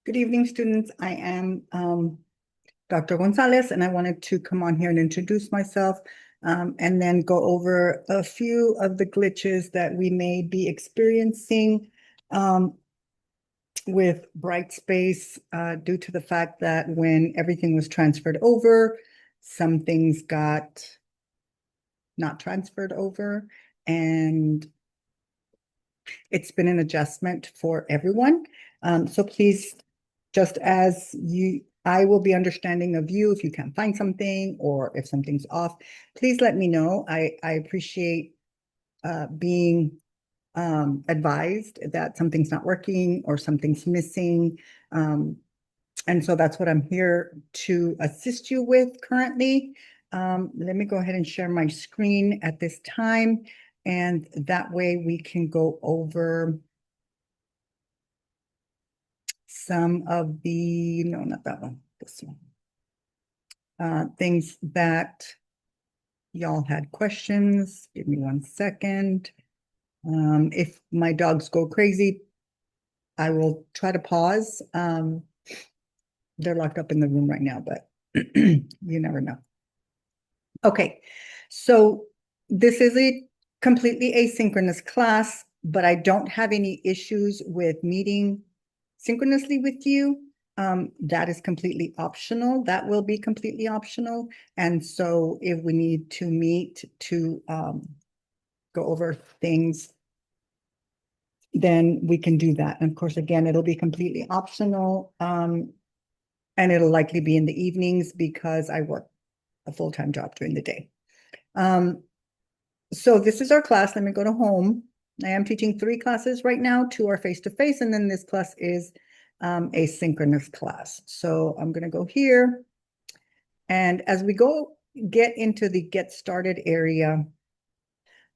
Good evening, students. I am Dr. Gonzalez, and I wanted to come on here and introduce myself and then go over a few of the glitches that we may be experiencing with Brightspace due to the fact that when everything was transferred over, some things got not transferred over, and it's been an adjustment for everyone. So please, just as I will be understanding of you if you can't find something or if something's off, please let me know. I appreciate being advised that something's not working or something's missing. And so that's what I'm here to assist you with currently. Let me go ahead and share my screen at this time, and that way we can go over some of the, no, not that one, this one. Things that y'all had questions. Give me 1 second. If my dogs go crazy, I will try to pause. They're locked up in the room right now, but you never know. Okay, so this is a completely asynchronous class, but I don't have any issues with meeting synchronously with you. That is completely optional. That will be completely optional. And so if we need to meet to go over things, then we can do that. And of course, again, it'll be completely optional. And it'll likely be in the evenings because I work a full-time job during the day. So this is our class. Let me go to home. I am teaching 3 classes right now. 2 are face-to-face, and then this class is asynchronous class. So I'm going to go here. And as we get into the get started area,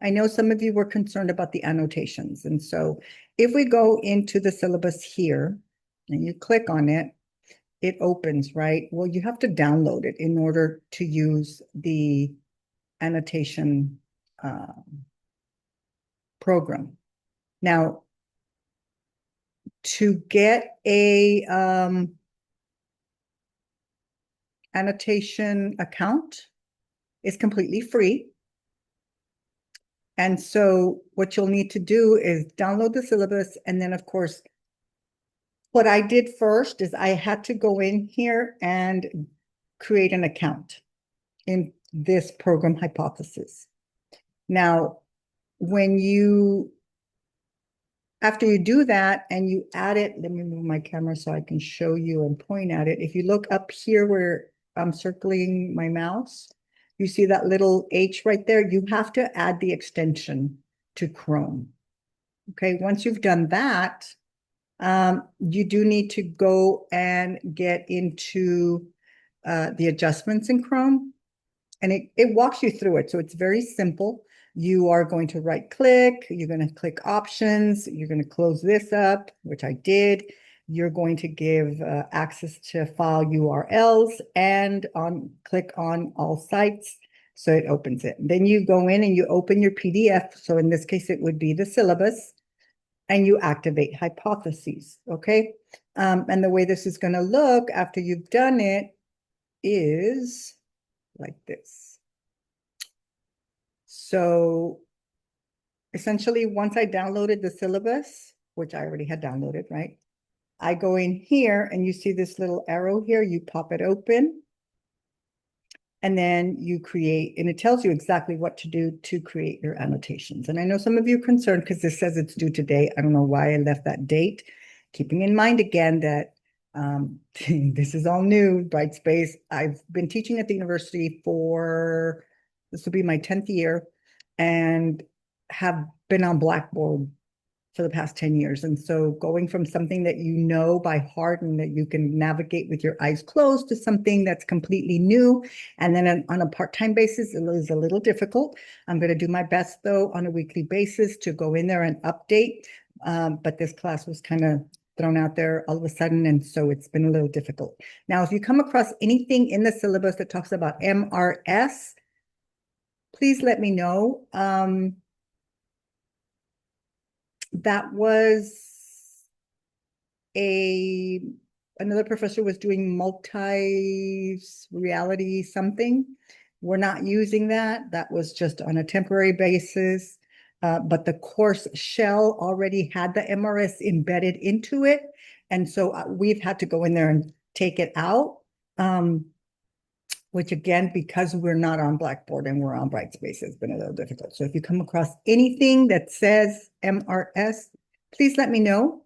I know some of you were concerned about the annotations. And so if we go into the syllabus here and you click on it, it opens, right? Well, you have to download it in order to use the annotation program. Now, to get a annotation account is completely free. And so what you'll need to do is download the syllabus. And then, of course, what I did first is I had to go in here and create an account in this program Hypothesis. Now, after you do that and you add it, let me move my camera so I can show you and point at it. If you look up here where I'm circling my mouse, you see that little H right there? You have to add the extension to Chrome. Okay, once you've done that, you do need to go and get into the adjustments in Chrome, and it walks you through it. So it's very simple. You are going to right click, you're going to click options, you're going to close this up, which I did. You're going to give access to file URLs and click on all sites. So it opens it. Then you go in and you open your PDF. So in this case, it would be the syllabus, and you activate Hypotheses. Okay. And the way this is going to look after you've done it is like this. So essentially, once I downloaded the syllabus, which I already had downloaded, right? I go in here and you see this little arrow here, you pop it open, and then you create, and it tells you exactly what to do to create your annotations. And I know some of you are concerned because this says it's due today. I don't know why I left that date. Keeping in mind again that this is all new, Brightspace. I've been teaching at the university this will be my 10th year, and have been on Blackboard for the past 10 years. And so going from something that you know by heart and that you can navigate with your eyes closed to something that's completely new, and then on a part-time basis, it is a little difficult. I'm going to do my best, though, on a weekly basis to go in there and update. But this class was kind of thrown out there all of a sudden, and so it's been a little difficult. Now, if you come across anything in the syllabus that talks about MRS, please let me know. That was a another professor was doing multi-reality something. We're not using that. That was just on a temporary basis. But the course shell already had the MRS embedded into it. And so we've had to go in there and take it out. Which again, because we're not on Blackboard and we're on Brightspace, has been a little difficult. So if you come across anything that says MRS, please let me know.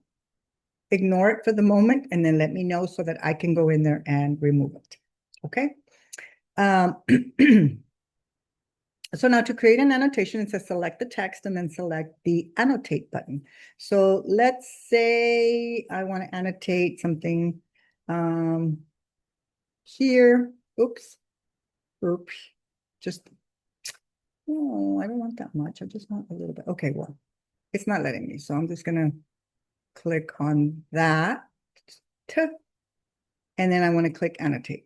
Ignore it for the moment and then let me know so that I can go in there and remove it. Okay. So now to create an annotation, it says select the text and then select the annotate button. So let's say I want to annotate something here. Oops. Just, oh, I don't want that much. I just want a little bit. Okay, well, it's not letting me. So I'm just going to click on that. And then I want to click annotate.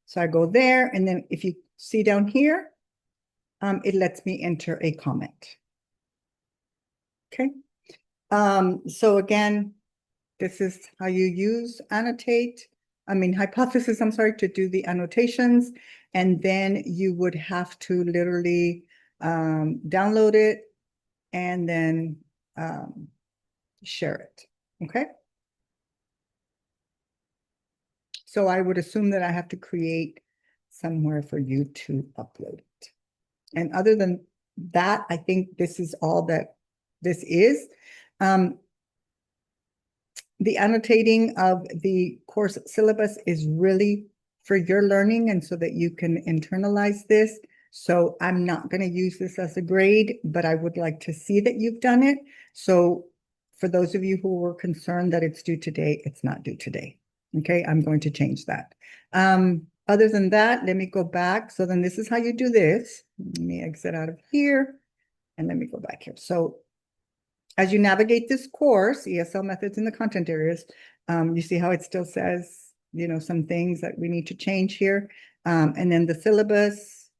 So I go there. And then if you see down here, it lets me enter a comment. Okay. So again, this is how you use hypothesis, I'm sorry, to do the annotations. And then you would have to literally download it and then share it. Okay. So I would assume that I have to create somewhere for you to upload it. And other than that, I think this is all that this is. The annotating of the course syllabus is really for your learning and so that you can internalize this. So I'm not going to use this as a grade, but I would like to see that you've done it. So for those of you who were concerned that it's due today, it's not due today. Okay, I'm going to change that. Other than that, let me go back. So then this is how you do this. Let me exit out of here and let me go back here. So as you navigate this course, ESL methods in the content areas, you see how it still says, some things that we need to change here. And then the syllabus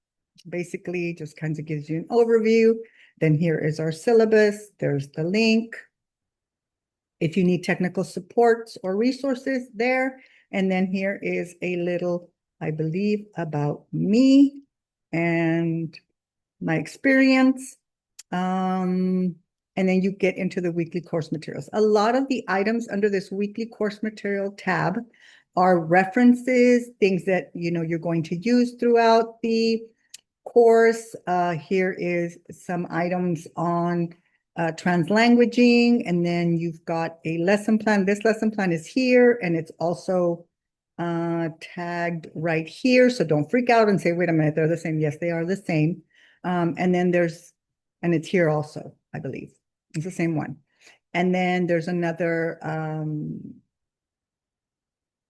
basically just kind of gives you an overview. Then here is our syllabus. There's the link. If you need technical supports or resources there. And then here is a little, I believe, about me and my experience. And then you get into the weekly course materials. A lot of the items under this weekly course material tab are references, things that you're going to use throughout the course. Here is some items on translanguaging, and then you've got a lesson plan. This lesson plan is here, and it's also tagged right here. So don't freak out and say, wait a minute, they're the same. Yes, they are the same. And then and it's here also, I believe. It's the same one. And then there's another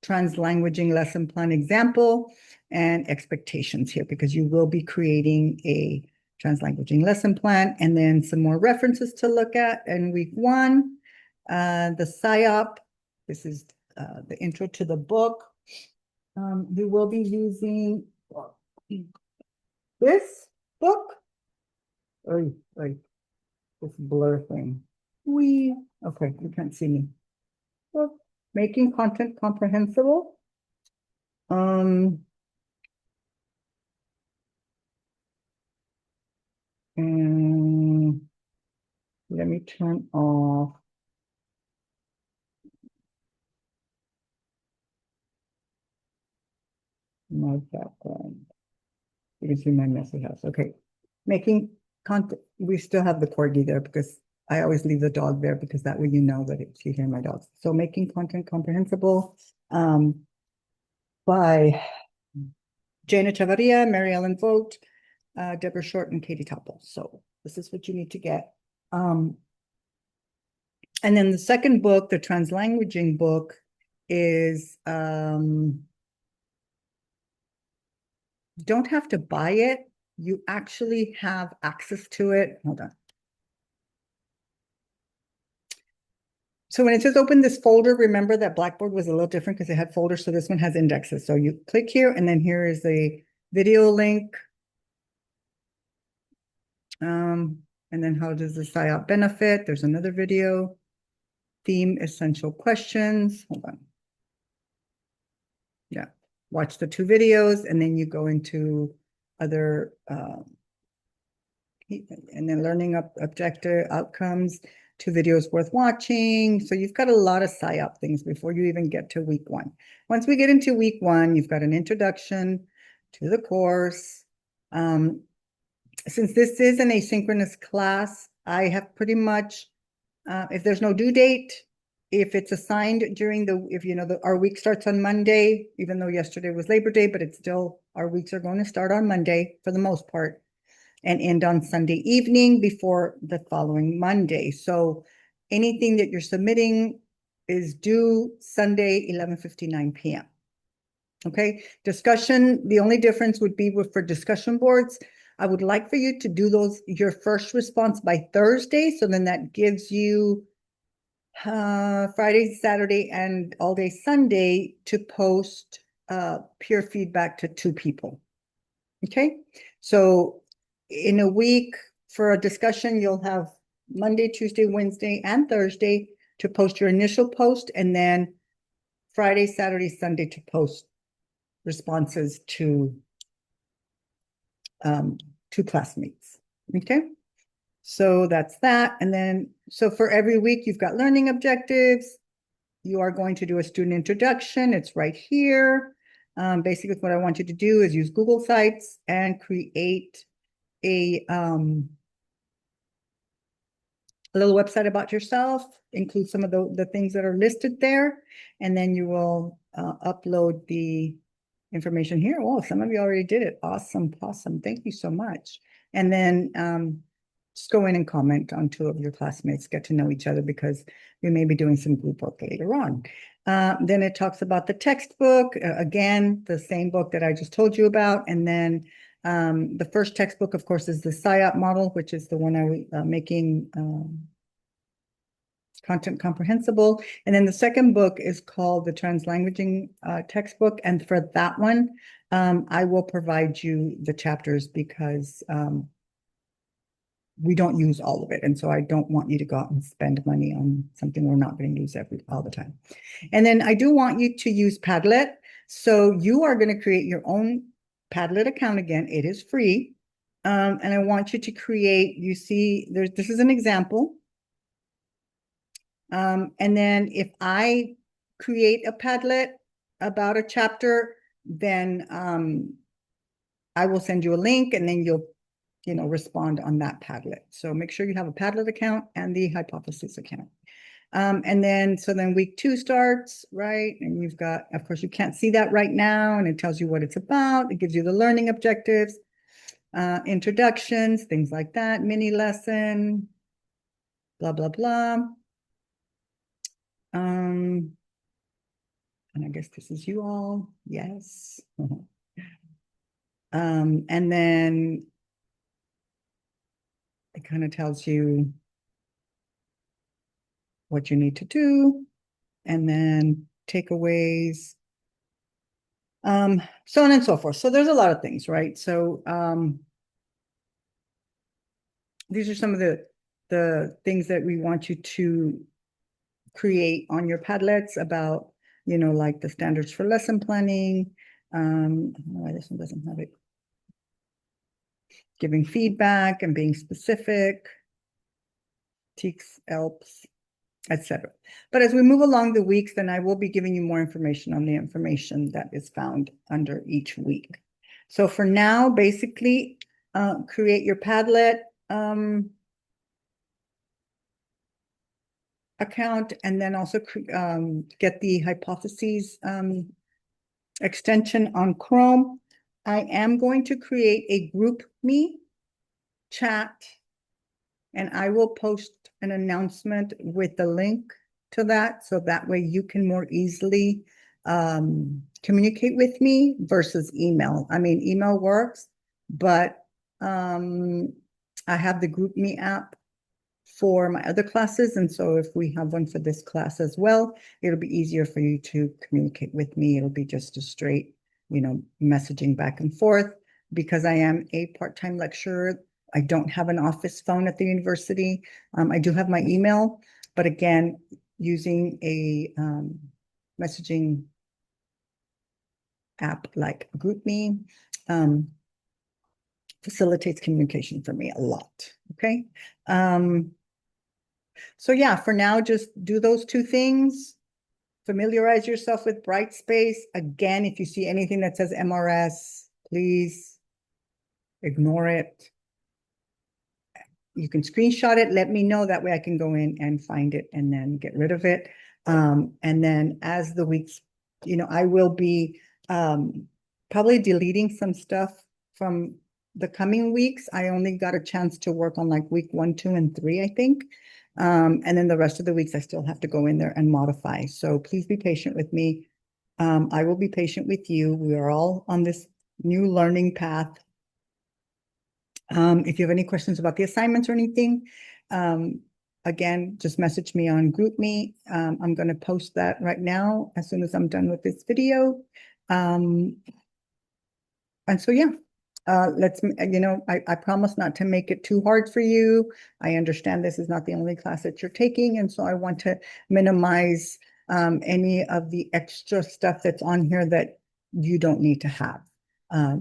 translanguaging lesson plan example and expectations here, because you will be creating a translanguaging lesson plan, and then some more references to look at in week 1. The PSYOP, this is the intro to the book. We will be using this book. This blur thing. Okay, you can't see me. Book, Making Content Comprehensible. And let me turn off my background. You can see my messy house. Okay. Making content. We still have the corgi there because I always leave the dog there because that way you know that you hear my dogs. So Making Content Comprehensible by Jana Chavarria, Mary Ellen Vogt, Deborah Short, and Katie Topple. So this is what you need to get. And then the second book, the translanguaging book, is don't have to buy it. You actually have access to it. Hold on. So when it says open this folder, remember that Blackboard was a little different because it had folders. So this one has indexes. So you click here, and then here is the video link. And then how does the PSYOP benefit? There's another video. Theme essential questions. Hold on. watch the 2 videos, and then you go into other, and then learning objective outcomes, 2 videos worth watching. So you've got a lot of PSYOP things before you even get to week 1. Once we get into week 1, you've got an introduction to the course. Since this is an asynchronous class, I have pretty much, if there's no due date, if it's assigned during if our week starts on Monday, even though yesterday was Labor Day, but it's still, our weeks are going to start on Monday for the most part and end on Sunday evening before the following Monday. So anything that you're submitting is due Sunday, 11:59 p.m. Okay, discussion, the only difference would be for discussion boards. I would like for you to do your first response by Thursday. So then that gives you Friday, Saturday, and all day Sunday to post peer feedback to 2 people. Okay, so in a week for a discussion, you'll have Monday, Tuesday, Wednesday, and Thursday to post your initial post, and then Friday, Saturday, Sunday to post responses to 2 classmates. Okay, so that's that. And then, so for every week, you've got learning objectives. You are going to do a student introduction. It's right here. Basically, what I want you to do is use Google Sites and create a little website about yourself, include some of the things that are listed there, and then you will upload the information here. Oh, some of you already did it. Awesome, awesome. Thank you so much. And then just go in and comment on 2 of your classmates, get to know each other, because we may be doing some group work later on. Then it talks about the textbook, again, the same book that I just told you about. And then the first textbook, of course, is the PSYOP model, which is the one I'm making content comprehensible. And then the second book is called the Translanguaging textbook. And for that one, I will provide you the chapters because we don't use all of it. And so I don't want you to go out and spend money on something we're not going to use all the time. And then I do want you to use Padlet. So you are going to create your own Padlet account again. It is free. And I want you to create, you see, this is an example. And then if I create a Padlet about a chapter, then I will send you a link, and then you'll respond on that Padlet. So make sure you have a Padlet account and the Hypothesis account. And then, so then week 2 starts, right? And you've got, of course, you can't see that right now, and it tells you what it's about. It gives you the learning objectives, introductions, things like that, mini lesson, blah, blah, blah. And I guess this is you all. Yes. And then it kind of tells you what you need to do, and then takeaways, so on and so forth. So there's a lot of things, right? So these are some of the things that we want you to create on your Padlets about, like the standards for lesson planning. I don't know why this one doesn't have it. Giving feedback and being specific, TEKS, ELPs, etc. But as we move along the weeks, then I will be giving you more information on the information that is found under each week. So for now, basically, create your Padlet account, and then also get the Hypotheses extension on Chrome. I am going to create a GroupMe chat, and I will post an announcement with the link to that, so that way you can more easily communicate with me versus email. I mean, email works, but I have the GroupMe app for my other classes, and so if we have one for this class as well, it'll be easier for you to communicate with me. It'll be just a straight, messaging back and forth. Because I am a part-time lecturer, I don't have an office phone at the university. I do have my email, but again, using a messaging app like GroupMe facilitates communication for me a lot. Okay. So yeah, for now, just do those two things. Familiarize yourself with Brightspace. Again, if you see anything that says MRS, please ignore it. You can screenshot it, let me know. That way I can go in and find it and then get rid of it. And then as the weeks, I will be probably deleting some stuff from the coming weeks. I only got a chance to work on like week 1, 2, and 3, I think. And then the rest of the weeks I still have to go in there and modify. So please be patient with me. I will be patient with you. We are all on this new learning path. If you have any questions about the assignments or anything, again, just message me on GroupMe. I'm going to post that right now as soon as I'm done with this video. And so, yeah, I promise not to make it too hard for you. I understand this is not the only class that you're taking, and so I want to minimize any of the extra stuff that's on here that you don't need to have. I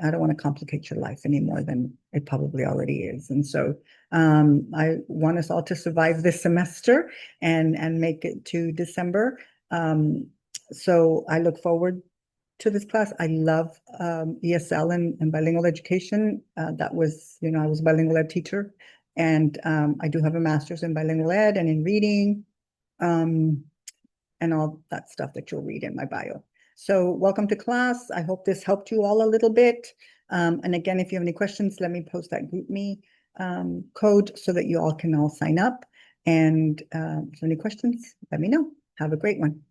don't want to complicate your life any more than it probably already is. And so I want us all to survive this semester and make it to December. So I look forward to this class. I love ESL and bilingual education. That was, I was a bilingual ed teacher, and I do have a master's in bilingual ed and in reading, and all that stuff that you'll read in my bio. So welcome to class. I hope this helped you all a little bit. And again, if you have any questions, let me post that GroupMe code so that you all can all sign up. And if you have any questions, let me know. Have a great one.